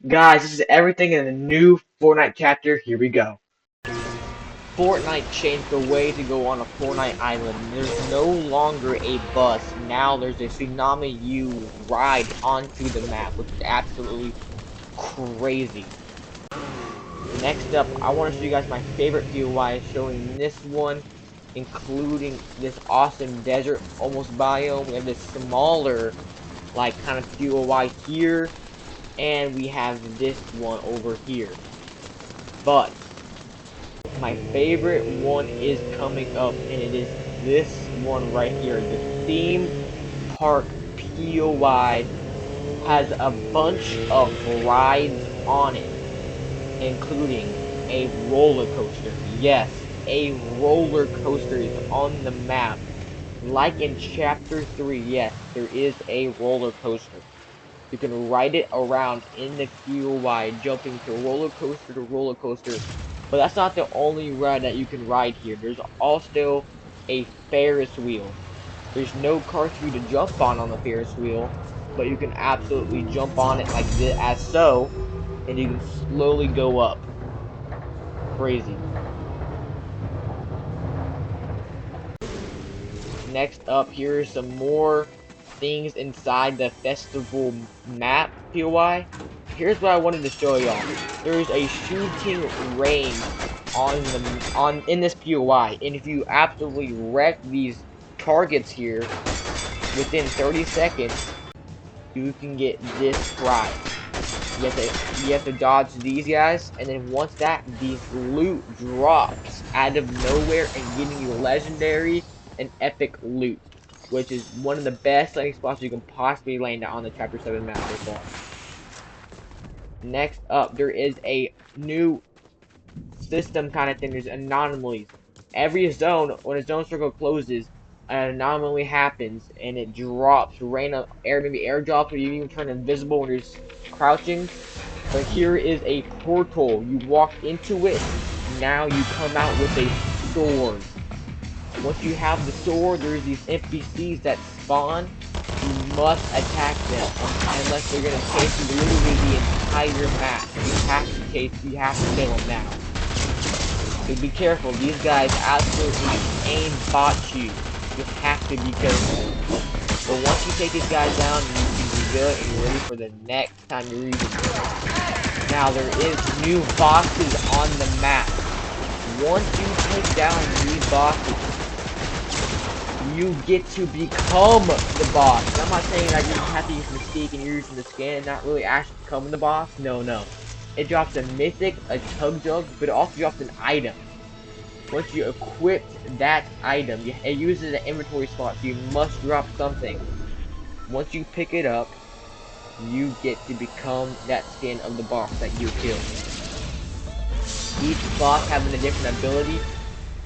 Guys, this is everything in the new Fortnite chapter. Here we go. Fortnite changed the way to go on a Fortnite island. There's no longer a bus. Now there's a tsunami you ride onto the map, which is absolutely crazy. Next up, I want to show you guys my favorite POI, showing this one, including this awesome desert almost biome. We have this smaller, like, kind of POI here, and we have this one over here. But my favorite one is coming up, and it is this one right here. The theme park POI has a bunch of rides on it, including a roller coaster. Yes, a roller coaster is on the map. Like in chapter 3, yes, there is a roller coaster. You can ride it around in the POI, jumping to roller coaster to roller coaster. But that's not the only ride that you can ride here. There's also a Ferris wheel. There's no cars for you to jump on the Ferris wheel, but you can absolutely jump on it like this, as so, and you can slowly go up. Crazy. Next up, here are some more things inside the festival map POI. Here's what I wanted to show y'all. There's a shooting range in this POI, and if you absolutely wreck these targets here within 30 seconds, you can get this prize. You have to dodge these guys, and then once these loot drops out of nowhere and getting you legendary and epic loot, which is one of the best landing spots you can possibly land on the Chapter 7 map so far. Next up, there is a new system kind of thing. There's anomalies. Every zone, when a zone circle closes, an anomaly happens and it drops random air, maybe airdrops, or you even turn invisible when you're crouching. But here is a portal. You walk into it. Now you come out with a sword. Once you have the sword, there's these NPCs that spawn. You must attack them, unless they're gonna chase you literally the entire map. You have to kill them now. So be careful. These guys absolutely aim bot you. You have to be careful. But once you take these guys down, you can be good and you're ready for the next time you're using them. Now there is new bosses on the map. Once you take down these bosses, you get to become the boss. And I'm not saying that you have to use Mystique and you're using the skin and not really actually becoming the boss. No, no. It drops a mythic, a chug jug, but it also drops an item. Once you equip that item, it uses an inventory slot, so you must drop something. Once you pick it up, you get to become that skin of the boss that you killed. Each boss having a different ability.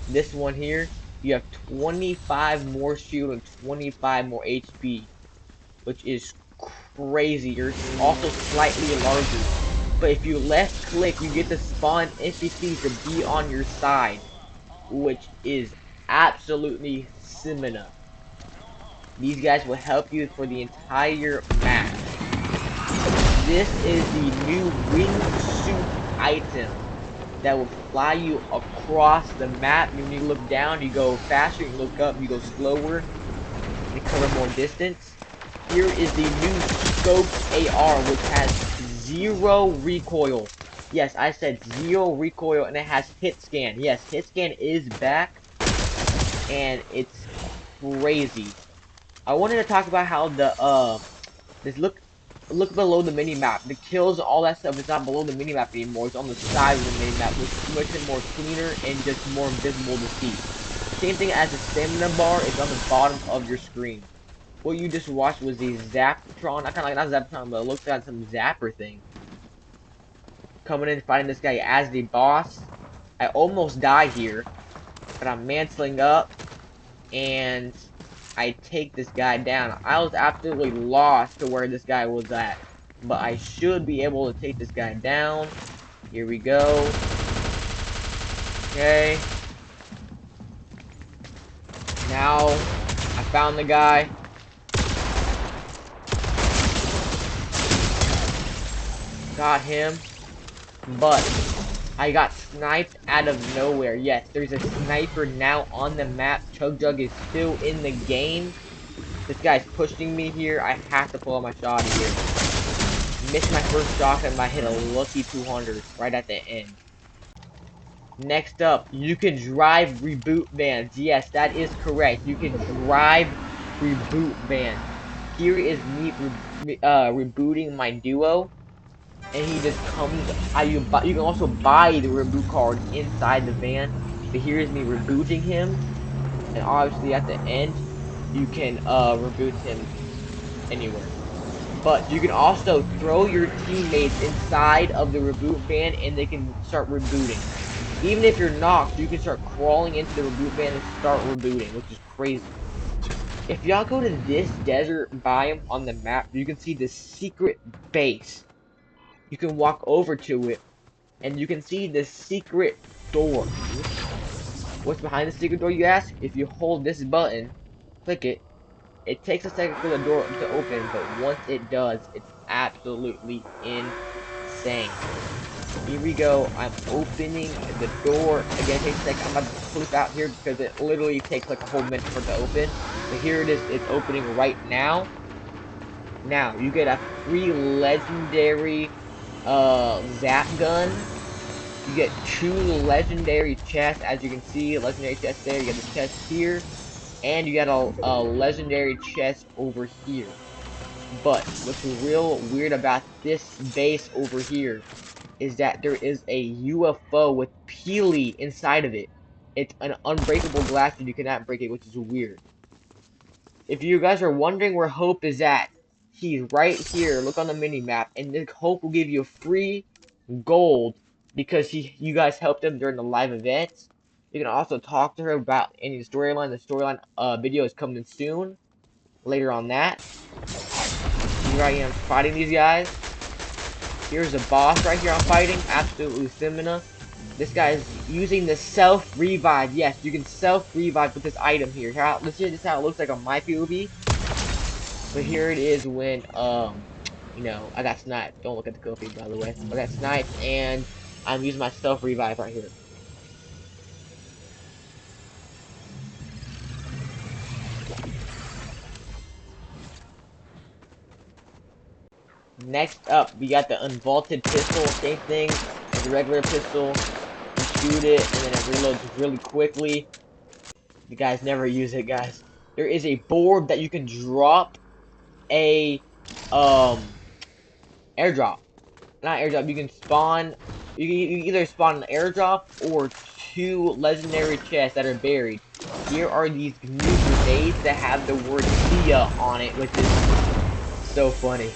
This one here, you have 25 more shield and 25 more HP, which is crazy. You're also slightly larger. But if you left click, you get to spawn NPCs to be on your side, which is absolutely similar. These guys will help you for the entire match. This is the new wingsuit item that will fly you across the map. When you look down, you go faster. You look up, you go slower. You cover more distance. Here is the new scoped AR, which has 0 recoil. Yes, I said 0 recoil, and it has hit scan. Yes, hit scan is back, and it's crazy. I wanted to talk about how this look below the mini map. The kills, all that stuff is not below the mini map anymore. It's on the side of the mini map, which makes it more cleaner and just more visible to see. Same thing as the stamina bar is on the bottom of your screen. What you just watched was the Zaptron. I kind of like not Zaptron, but it looks like some Zapper thing. Coming in fighting this guy as the boss. I almost die here, but I'm mantling up and I take this guy down. I was absolutely lost to where this guy was at, but I should be able to take this guy down. Here we go. Okay. Now, I found the guy. got him, but I got sniped out of nowhere. Yes, there's a sniper now on the map. Chug Jug is still in the game. This guy's pushing me here. I have to pull out my shot here. Missed my first shot and I hit a lucky 200 right at the end. Next up, you can drive reboot vans. Yes, that is correct. You can drive reboot vans. Here is me rebooting my duo, and he just comes. You can also buy the reboot card inside the van, but here is me rebooting him, and obviously at the end, you can reboot him anywhere. But you can also throw your teammates inside of the reboot van, and they can start rebooting. Even if you're knocked, you can start crawling into the reboot van and start rebooting, which is crazy. If y'all go to this desert biome on the map, you can see this secret base. You can walk over to it, and you can see the secret door. What's behind the secret door, you ask? If you hold this button, click it, it takes a second for the door to open, but once it does, it's absolutely insane. Here we go. I'm opening the door. Again, it takes a second. I'm about to flip out here because it literally takes like a whole minute for it to open. But here it is. It's opening right now. Now, you get a free legendary zap gun. You get 2 legendary chests. As you can see, legendary chest there. You get the chest here. And you got a legendary chest over here. But what's real weird about this base over here is that there is a UFO with Peely inside of it. It's an unbreakable glass and you cannot break it, which is weird. If you guys are wondering where Hope is at, he's right here. Look on the mini map, and the Hope will give you free gold because you guys helped him during the live events. You can also talk to her about any storyline. The storyline video is coming soon. Later on that. Here I am fighting these guys. Here's a boss right here I'm fighting. Absolutely stamina. This guy is using the self-revive. Yes, you can self-revive with this item here. This is how it looks like on my POV. But here it is when, you know, I got sniped. Don't look at the kill feed, by the way. I got sniped, and I'm using my self-revive right here. Next up, we got the unvaulted pistol. Same thing as the regular pistol. You shoot it, and then it reloads really quickly. You guys never use it, guys. There is a board that you can drop a airdrop. Not airdrop, you can spawn you can either spawn an airdrop or 2 legendary chests that are buried. Here are these new grenades that have the word Sia on it, which is so funny.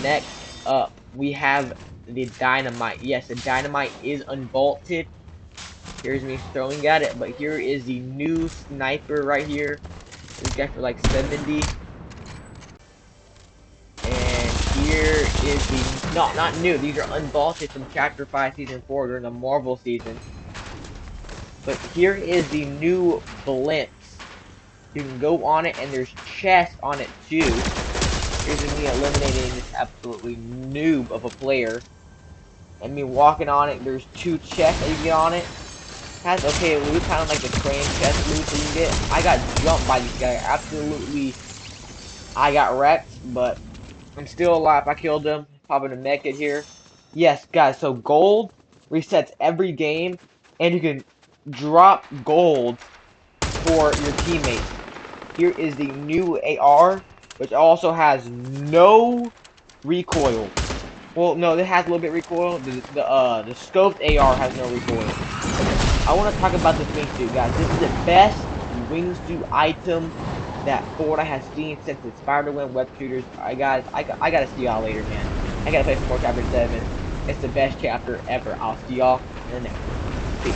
Next up, we have the dynamite. Yes, the dynamite is unvaulted. Here's me throwing at it, but here is the new sniper right here. This guy for like 70. And here is the not new. These are unvaulted from Chapter 5 Season 4 during the Marvel season. But here is the new blimps. You can go on it and there's chests on it too. Here's me eliminating this absolutely noob of a player. And me walking on it, there's 2 chests that you get on it. Has okay loot, kind of like the crane chest loot that you get. I got jumped by this guy. Absolutely, I got wrecked, but I'm still alive. I killed him. Popping a mech it here. Yes, guys, so gold resets every game, and you can drop gold for your teammates. Here is the new AR, which also has no recoil. Well, no, it has a little bit recoil. The scoped AR has no recoil. I want to talk about this wingsuit, guys. This is the best wingsuit item that Fortnite has seen since the Spider-Man web shooters. I gotta see y'all later, man. I gotta play some more Chapter 7. It's the best chapter ever. I'll see y'all in the next one. Peace.